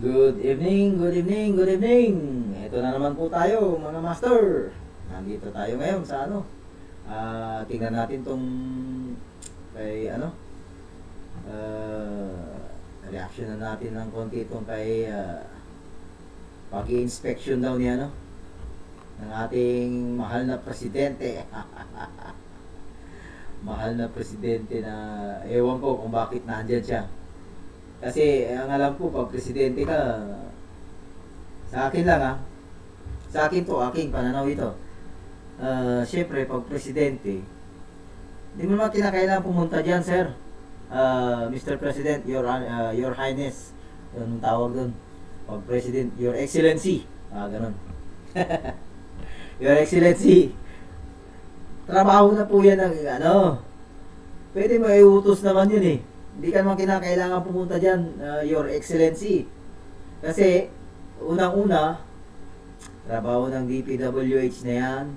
Good evening, good evening, good evening. Ito na naman po tayo mga master. Nandito tayo ngayon sa tingnan natin tong kay reaction na natin ng konti itong kay pag-i-inspection daw niya ng ating mahal na presidente. Mahal na presidente na ewan ko kung bakit nandyan siya. Kasi ang alam ko, pag presidente ka, sa akin lang sa akin to, aking pananaw ito. Siyempre, pag presidente, hindi mo naman kinakailangan pumunta dyan, sir. Mr. President, Your Highness, anong tawag doon? Pag President, Your Excellency. Ganun. Your Excellency. Trabaho na po yan ng pwede mo iutos naman yun eh. Hindi ka naman kinakailangan pumunta dyan, Your Excellency. Kasi, unang-una, trabaho ng DPWH na yan,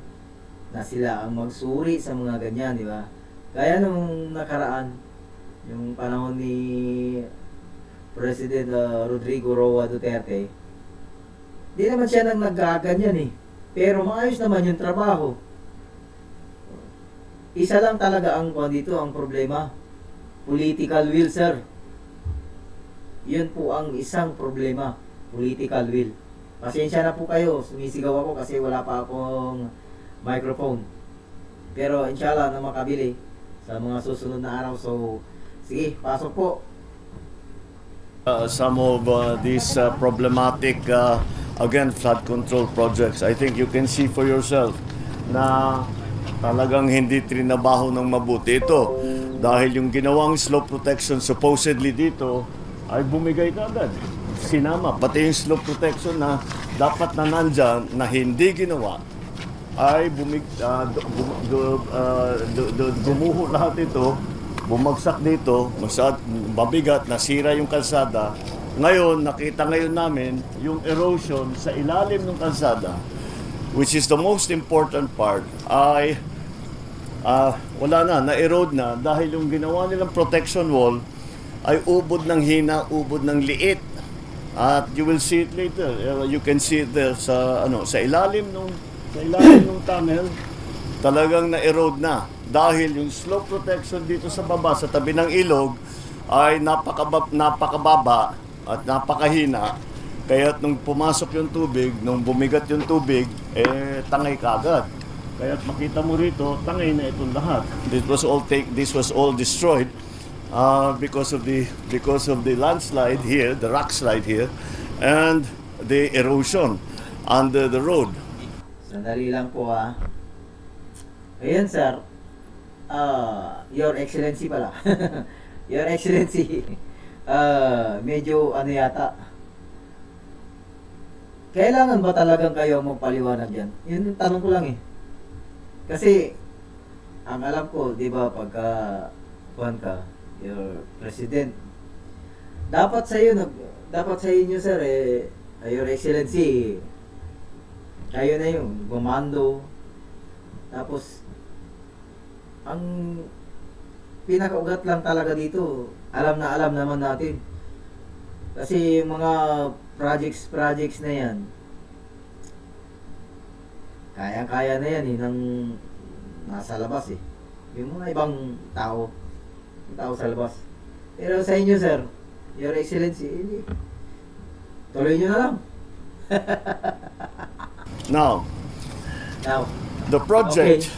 na sila ang magsuri sa mga ganyan, di ba? Kaya nung nakaraan, yung panahon ni President Rodrigo Roa Duterte, di naman siya nang nagkaganyan eh. Pero maayos naman yung trabaho. Isa lang talaga ang problema. Political will, sir. Yun po ang isang problema. Political will. Pasensya na po kayo. Sumisigaw ako kasi wala pa akong microphone. Pero inshallah na makabili sa mga susunod na araw. So, sige, pasok po. Some of these problematic, again, flood control projects. I think you can see for yourself na talagang hindi trinabaho ng mabuti ito. Dahil yung ginawang slope protection supposedly dito ay bumigay na agad. Sinama, pati yung slope protection na dapat na nandyan na hindi ginawa ay gumuho lahat ito, bumagsak dito, mabigat, nasira yung kalsada. Ngayon, nakita ngayon namin yung erosion sa ilalim ng kalsada, which is the most important part, ay wala na-erode na dahil yung ginawa nilang protection wall ay ubod ng hina, ubod ng liit. At you will see it later. You can see it there sa ilalim ng tunnel, talagang na-erode na dahil yung slope protection dito sa baba sa tabi ng ilog ay napakababa at napakahina. Kaya nung pumasok yung tubig, nung bumigat yung tubig, tangay kagad. Kaya makita mo rito, tangay na itong lahat. This was all destroyed because of the landslide here, the rock slide here, and the erosion under the road. Sandali lang po Ayan, sir. Your Excellency pala. Your Excellency. Medyo yata. Kailangan ba talagang kayo magpaliwanag yan? Yun yung tanong ko lang eh. Kasi, ang alam ko, di ba, pagka your president, dapat sa inyo, sir, Your Excellency, kayo na yung gumando. Tapos, ang pinakaugat lang talaga dito, alam naman natin. Kasi yung mga projects na yan, kaya na yan nang nasa labas eh. Yung mga ibang tao sa labas. Pero sa inyo, sir, Your Excellency, hindi. Tuloy nyo na lang. Now, the project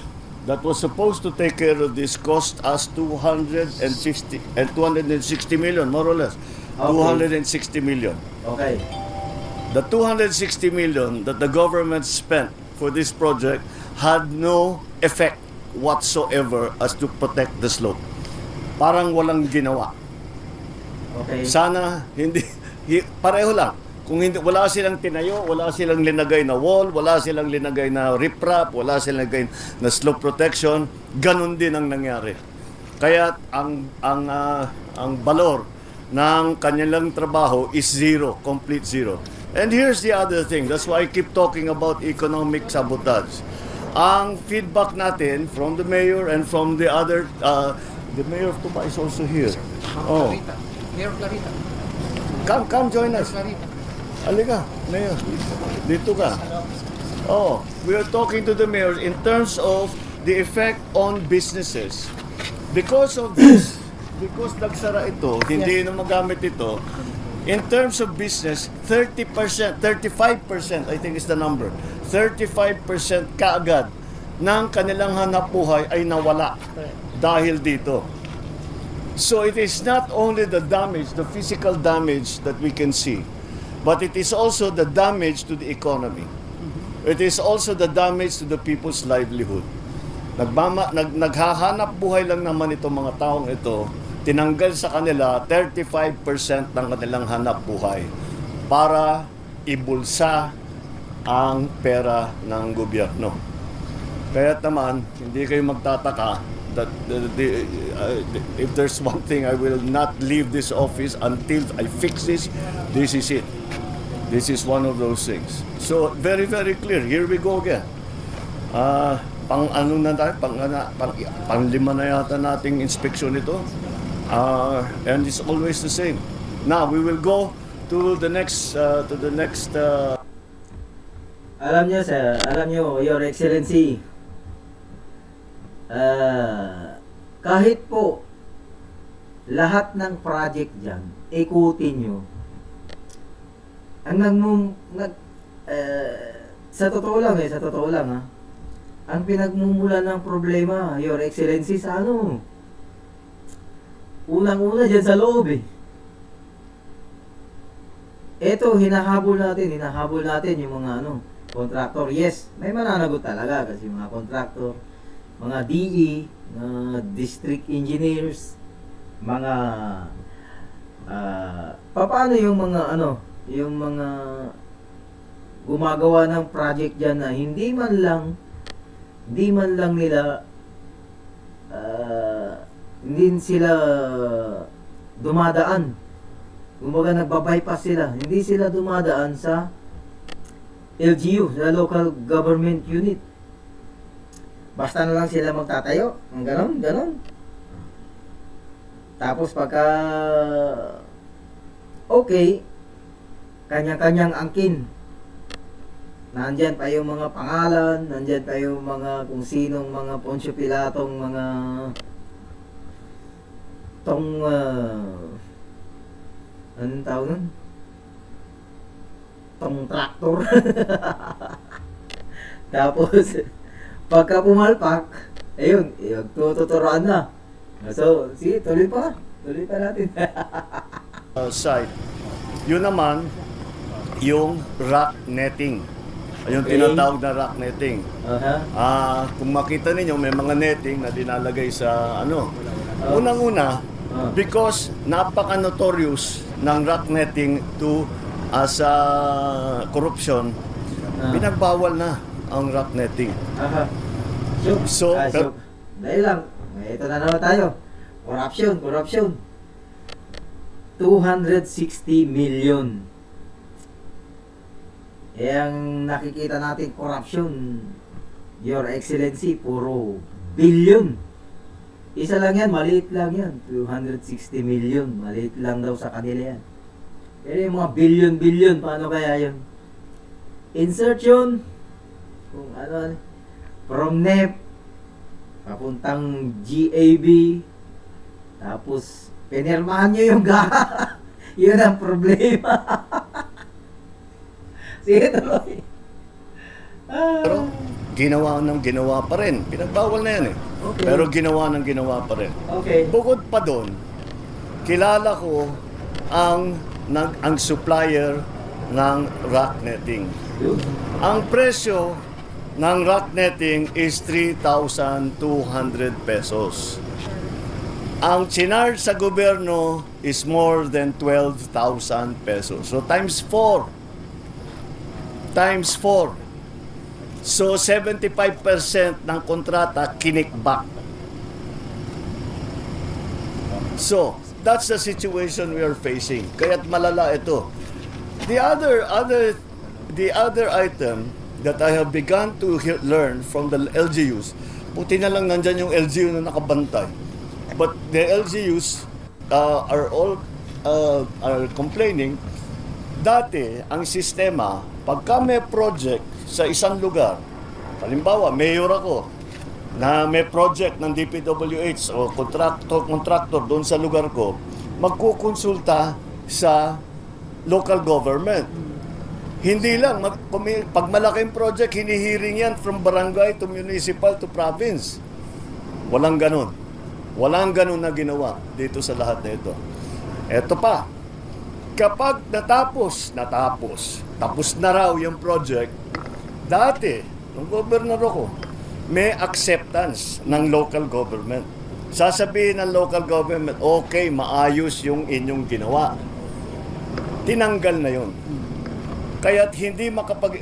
that was supposed to take care of this cost us 260 million, more or less. Okay. 260 million. Okay. The 260 million that the government spent for this project had no effect whatsoever as to protect the slope. Parang walang ginawa. Okay. Sana pareho lang. Kung wala silang tinayo, wala silang linagay na wall, wala silang linagay na riprap, wala silang linagay na slope protection, ganun din ang nangyari. Kaya ang valor ng kanilang trabaho is zero, complete zero. And here's the other thing, that's why I keep talking about economic sabotage. Ang feedback natin from the mayor and from the other, the mayor of Tuba is also here. Mayor Clarita. Come join us. Halika, Mayor. Dito ka. Oh, we are talking to the mayor in terms of the effect on businesses. Because of this, because nagsara ito, hindi na magamit ito, in terms of business, 30%, 35%, I think is the number, 35% kaagad ng kanilang hanapbuhay ay nawala dahil dito. So it is not only the damage, the physical damage that we can see, but it is also the damage to the economy. It is also the damage to the people's livelihood. Naghahanap buhay lang naman itong mga taong ito, tinanggal sa kanila 35% ng kanilang hanap buhay para ibulsa ang pera ng gobyerno. Kaya naman, hindi kayo magtataka that if there's one thing, I will not leave this office until I fix this. This is it. This is one of those things. So, very, very clear. Here we go again. Pang-ano na tayo? Pang-lima na yata nating inspection ito. And it's always the same. Now, we will go to the next, Alam niyo, sir, alam niyo, Your Excellency, kahit po lahat ng project dyan, ikutin nyo, ang sa totoo lang ha, ang pinagmumula ng problema, Your Excellency, sa ano, unang-una dyan sa loob Eto, hinahabol natin yung mga contractor. Yes, may mananagot talaga kasi mga contractor, mga DE, district engineers, mga paano yung mga yung mga gumagawa ng project diyan na hindi man lang nila hindi sila dumadaan. Kumbaga nagba-bypass sila. Hindi sila dumadaan sa LGU, sa local government unit. Basta na lang sila magtatayo. Ang ganon. Tapos pagka okay, kanya-kanyang angkin. Nandyan pa yung mga pangalan, nandyan pa yung mga kung sinong mga Poncio Pilatong mga anong tawag nun? Tong traktor. Tapos pagka pumalpak, ayun, tututuroan na. So, sige, tuloy pa natin. Site. Yun naman, yung rock netting. Yung tinatawag na rock netting. Kung makita ninyo, may mga netting na dinalagay sa unang-una, because napaka-notorious ng rock netting as corruption, pinagbawal na ang rock netting. So, dahil lang, ito na naman tayo. Corruption. 260 million. Ang nakikita natin corruption, Your Excellency, puro billion. Isa lang yan, maliit lang yan. 260 million, maliit lang daw sa kanila yan. Pero yung mga billion, paano kaya yun? Insert yun, kung from NEP, papuntang GAB, tapos pinirmahan nyo yung GAA. Yun ang problema. Sige, tuloy. Pero ginawa pa rin. Pinagbawal na yan Okay. Pero ginawa pa rin. Okay. Bukod pa doon, kilala ko ang supplier ng rock netting. Ang presyo ng rock netting is 3,200 pesos. Ang chinarge sa gobyerno is more than 12,000 pesos. So times 4. So 75% ng kontrata kinikback. So that's the situation we are facing. Kaya't malala ito. The other item that I have begun to learn from the LGUs, buti na lang nandyan yung LGU na nakabantay. But the LGUs are complaining Dati, ang sistema, pagka may project sa isang lugar, halimbawa, mayor ako, na may project ng DPWH o contractor doon sa lugar ko, magkukonsulta sa local government. Hindi lang, pag malaking project, hinihiring yan from barangay to municipal to province. Walang ganun. Walang ganun na ginawa dito sa lahat na ito. Eto pa, kapag tapos na raw yung project, dati, nung gobernador ako, may acceptance ng local government. Sasabihin ng local government, okay, maayos yung inyong ginawa. Tinanggal na yun. Kaya't hindi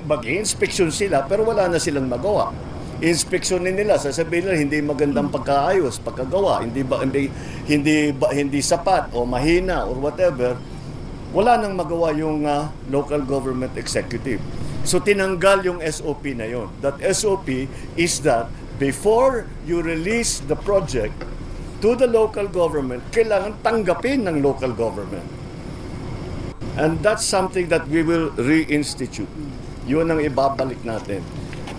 mag-inspeksyon sila, pero wala na silang magawa. Inspeksyonin nila, sasabihin nila hindi magandang pagkaayos, pagkagawa, hindi sapat o mahina or whatever. Wala nang magawa yung local government executive. So tinanggal yung SOP na yon. That SOP is that before you release the project to the local government, kailangan tanggapin ng local government. And that's something that we will reinstitute. Yun ang ibabalik natin.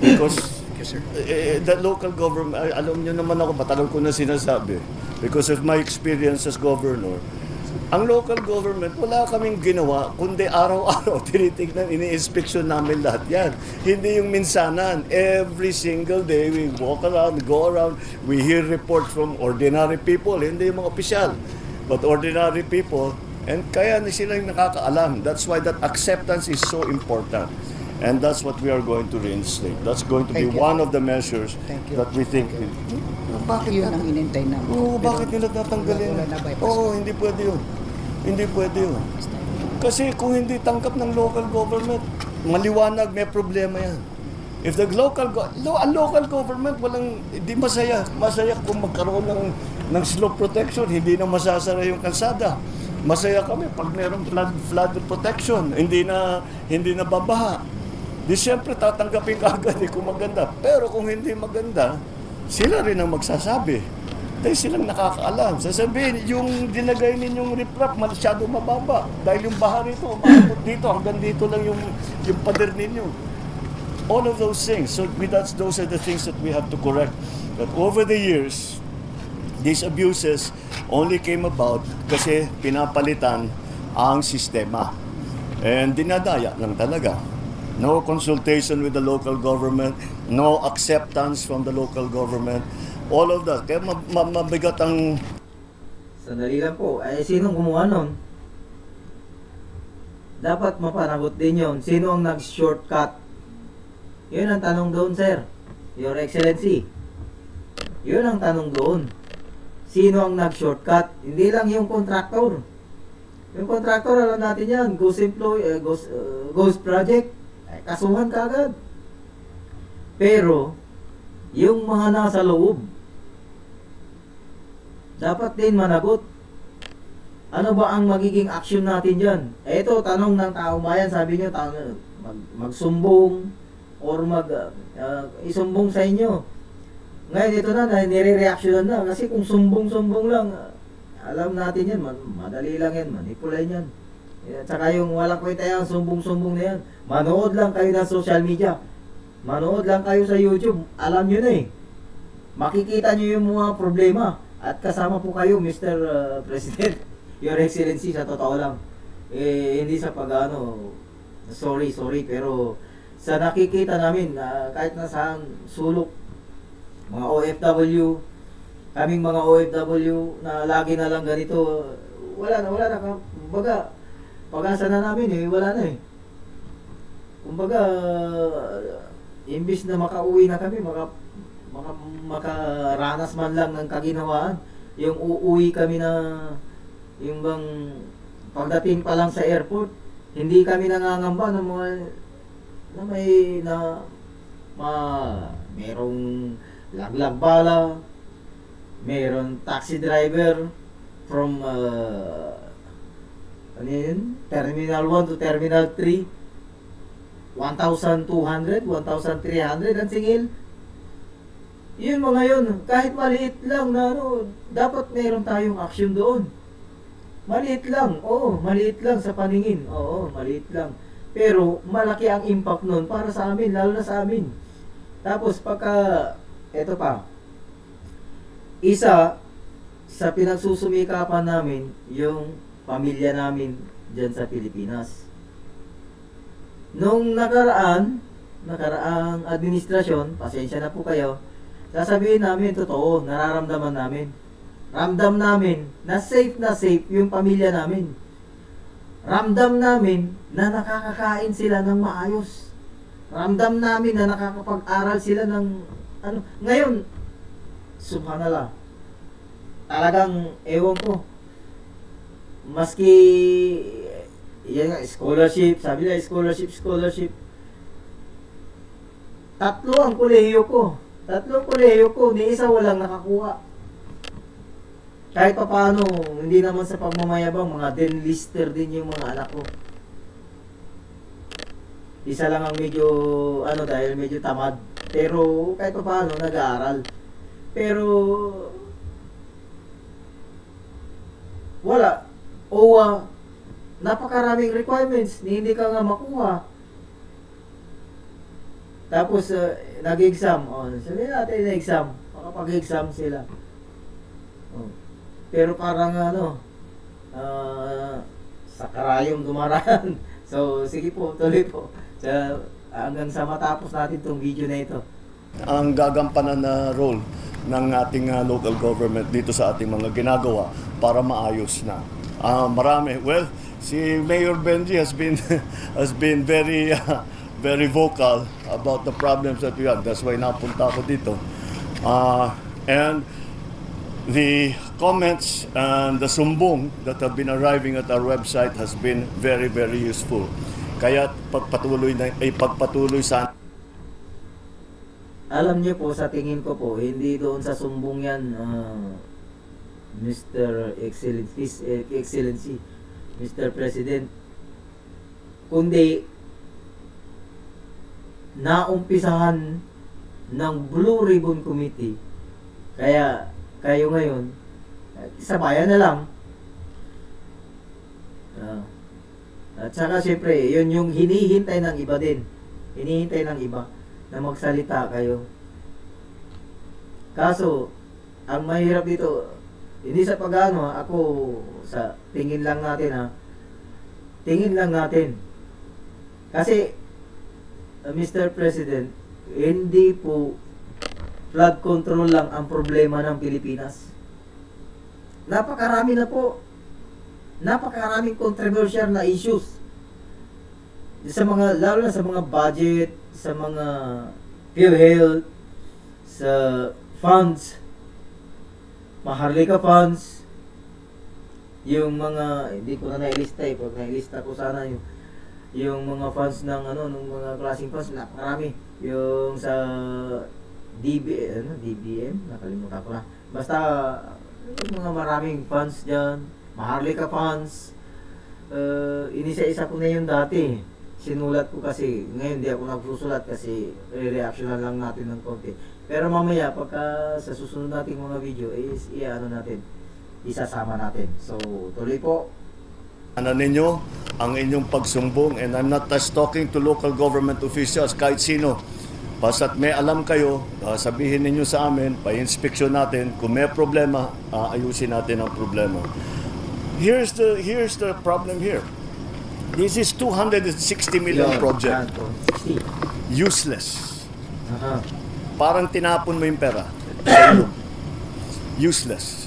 Because the local government, alam nyo naman ako, matagal ko na sinasabi, because of my experience as governor, ang local government, wala kaming ginawa, kundi araw-araw tinitignan, ini-inspeksyon namin lahat yan. Hindi yung minsanan. Every single day, we walk around, go around, we hear reports from ordinary people, hindi yung mga opisyal, but ordinary people, and kaya na silang nakakaalam. That's why that acceptance is so important. And that's what we are going to reinstate. That's going to be one of the measures that we think. Bakit yun ang inintay namin? Oo, bakit nila tatanggalin? Oo, hindi pwede yun. Hindi pwede yun. Kasi kung hindi tangkap ng local government, maliwanag, may problema yan. If the local government hindi masaya. Masaya kung magkaroon ng slope protection, hindi na masasara yung kalsada. Masaya kami pag mayroong flood protection, hindi na babaha. Di siyempre tatanggapin ka agad kung maganda. Pero kung hindi maganda, sila rin ang magsasabi. Dahil silang nakakaalam. Sasabihin, yung dinagay ninyong riprap, masyado mababa. Dahil yung baha rito, umaabot dito, hanggang dito lang yung pader ninyo. All of those things. So those are the things that we have to correct. But over the years, these abuses only came about kasi pinapalitan ang sistema. And dinadaya lang talaga. No consultation with the local government, no acceptance from the local government, all of that. Kaya mabigat ang... Sandali lang po, sinong gumawa nun? Dapat mapanagot din yon. Sino ang nag-shortcut? Yun ang tanong doon, sir. Your Excellency. Yun ang tanong doon. Sino ang nag-shortcut? Hindi lang yung contractor. Yung contractor, alam natin yan, ghost project, kasuhan ka agad. Pero, yung mga nasa loob, dapat din managot. Ano ba ang magiging action natin dyan? Ito, tanong ng taong bayan, sabi nyo, magsumbong or isumbong sa inyo. Ngayon, ito na, nire-reactionan na. Kasi kung sumbong-sumbong lang, alam natin yan, madali lang yan, manipulate yan. At saka yung walang kwenta yan, sumbong-sumbong na yan. Manood lang kayo ng social media. Manood lang kayo sa YouTube. Alam nyo na eh. Makikita nyo yung mga problema. At kasama po kayo, Mr. President, Your Excellency, sa totoo lang. Hindi sa sorry, pero sa nakikita namin, kahit nasaan sulok, mga OFW, kaming mga OFW na lagi na lang ganito, wala na. Kumbaga, pag-asa na namin wala na eh. Kumbaga, imbis na makauwi na kami, makaranas man lang ng kaginawaan, yung uuwi kami na, yung bang pagdating pa lang sa airport, hindi kami nangangamba ng mga merong laglag bala, meron taxi driver from Terminal 1 to Terminal 3, 1,200, 1,300 ang singil. Yun mga yun, kahit maliit lang na dapat meron tayong action doon. Maliit lang, oo, maliit lang sa paningin, oo, maliit lang. Pero malaki ang impact nun para sa amin, lalo na sa amin. Tapos pagka, eto pa, isa sa pinagsusumikapan namin, yung pamilya namin dyan sa Pilipinas. Nung nakaraang administrasyon, pasensya na po kayo, sasabihin namin, totoo, nararamdaman namin. Ramdam namin na safe yung pamilya namin. Ramdam namin na nakakakain sila ng maayos. Ramdam namin na nakakapag-aral sila ng ano. Ngayon, subhanallah, talagang ewan ko. Maski yan nga, scholarship, sabi nila scholarship. Tatlong kolehiyo ko, ni isa walang nakakuha. Kahit pa paano, hindi naman sa pagmamayabang, mga denlister din yung mga anak ko. Isa lang ang medyo, dahil medyo tamad. Pero kahit pa paano, nag-aaral. Pero, wala. OWA, napakaraming requirements, hindi ka nga makuha. Tapos, nag-exam. Sabihin natin na-exam. Makapag-exam sila. Pero parang sa karayong dumaraan. So, sige po, tuloy po. Hanggang sa matapos natin itong video na ito. Ang gagampanan na role ng ating local government dito sa ating mga ginagawa para maayos na. Marami. Well, si Mayor Benji has been very very vocal about the problems that we have. That's why napunta ako dito. And the comments and the sumbong that have been arriving at our website has been very, very useful. Kaya pagpatuloy sa... Alam niyo po, sa tingin ko po, hindi doon sa sumbong yan, Mr. Excellency, Mr. President, kundi naumpisahan ng Blue Ribbon Committee. Kaya kayo ngayon, sabayan na lang. At saka siyempre, yun yung hinihintay ng iba din. Hinihintay ng iba na magsalita kayo. Kaso, ang mahirap dito, hindi sa pag-ano, ako sa tingin lang natin tingin lang natin. Kasi, Mr. President, hindi po flood control lang ang problema ng Pilipinas. Napakarami na po. Napakaraming controversial na issues. Lalo na sa mga budget, sa mga PhilHealth, sa funds, Maharlika funds, yung mga, hindi ko na nailista pag nailista ko sana yung mga funds ng ng mga klaseng funds, napakarami. Yung sa DBM, nakalimutan ko na. Basta, mga maraming funds dyan, Maharlika funds, inisa-isa ko na yun dati. Sinulat ko kasi, ngayon di ako nagsusulat kasi re-reactionan lang natin ng konti. Pero mamaya, pagka sa susunod nating mga video, natin, isasama natin. So, tuloy po. Ano ninyo ang inyong pagsumbong, and I'm not just talking to local government officials, kahit sino. Basta't may alam kayo, sabihin ninyo sa amin, pa-inspeksyon natin, kung may problema, ayusin natin ang problema. Here's the problem here. This is 260 million project. Useless. Parang tinapon mo yung pera. Useless.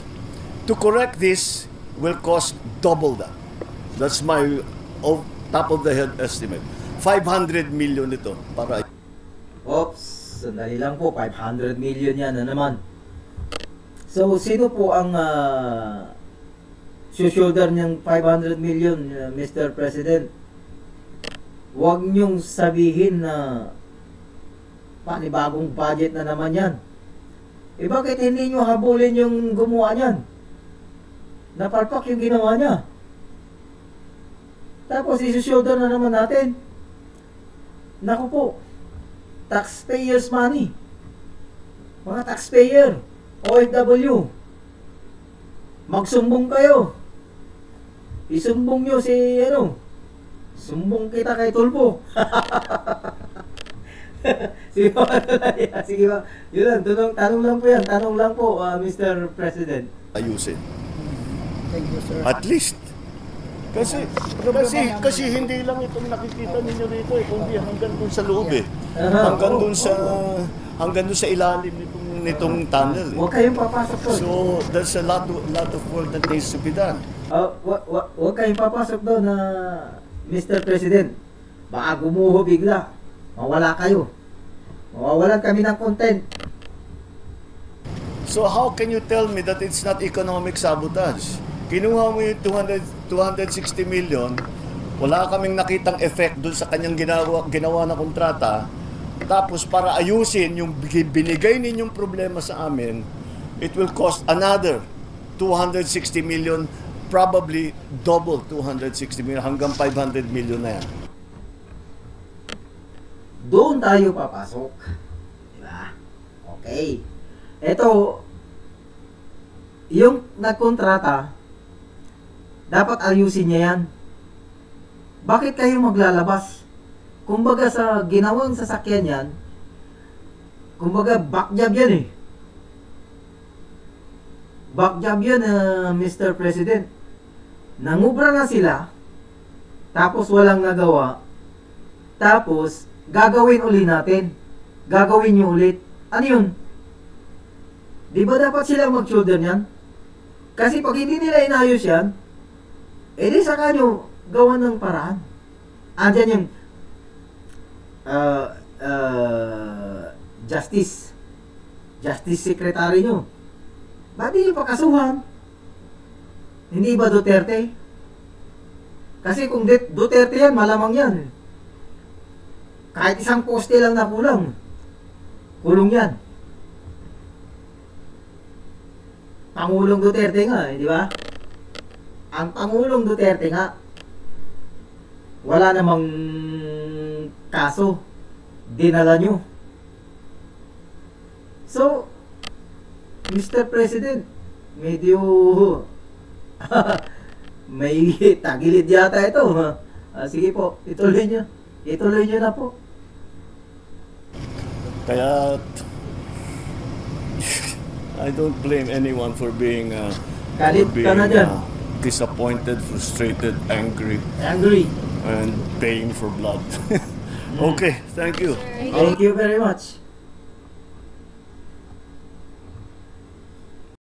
To correct this will cost double that. That's my top of the head estimate. 500 million ito para... Oops, sandali lang po, 500 million yan na naman. So, sino po ang shoulder niyang 500 million, Mr. President? Huwag niyong sabihin na panibagong budget na naman yan. Bakit hindi niyo habulin yung gumawa niyan? Napalpak yung ginawa niya. Tapos, isi-shoulder na naman natin. Naku po. Taxpayers money. Mga taxpayer, OFW, magsumbong kayo. isumbong nyo si, sumbong kita kay Tulfo. Sige ba? Sige ba? Yun lang, tanong lang po yan. Tanong lang po, Mr. President. Ayusin. Thank you, sir. At least. Kasi hindi lang itong nakikita ninyo rito eh, kundi hanggang dun sa loob eh. Hanggang dun sa ilalim nitong tunnel eh. Huwag kayong papasok doon. So, there's a lot of work that needs to be done. Huwag kayong papasok doon na Mr. President. Baka gumuho bigla. Mawala kayo. Mawawalan kami ng content. So how can you tell me that it's not economic sabotage? Kinuha mo yung 260 million, wala kaming nakitang effect dun sa kanyang ginawa na kontrata, tapos para ayusin yung binigay ninyong problema sa amin, it will cost another 260 million, probably double 260 million, hanggang 500 million na yan. Doon tayo papasok. Diba? Okay. Ito, yung nagkontrata, dapat ayusin niya yan. Bakit kayo maglalabas? Kumbaga sa ginawang sasakyan yan, kumbaga backjob yan eh. Backjob yan, Mr. President. Nangubra na sila, tapos walang nagawa, tapos gagawin uli natin. Gagawin nyo ulit. Ano yun? Di ba dapat silang mag-shoulder yan? Kasi pag hindi nila inayos yan, edi saka nyo gawa ng paraan. Andyan yung Justice Secretary nyo. Ba't di nyo pakasuhan? Hindi ba Duterte? Kasi kung Duterte yan, malamang yan. Kahit isang poste lang na kulang, kulong yan. Pangulong Duterte nga, di ba? Ang Pangulong Duterte nga, wala namang kaso, dinala nyo. So, Mr. President, medyo may tagilid yata ito. Sige po, ituloy nyo. Ituloy nyo na po. Kaya I don't blame anyone for being Galit ka na dyan. Disappointed, frustrated, angry, Angry. and paying for blood. Okay, thank you. Thank you very much.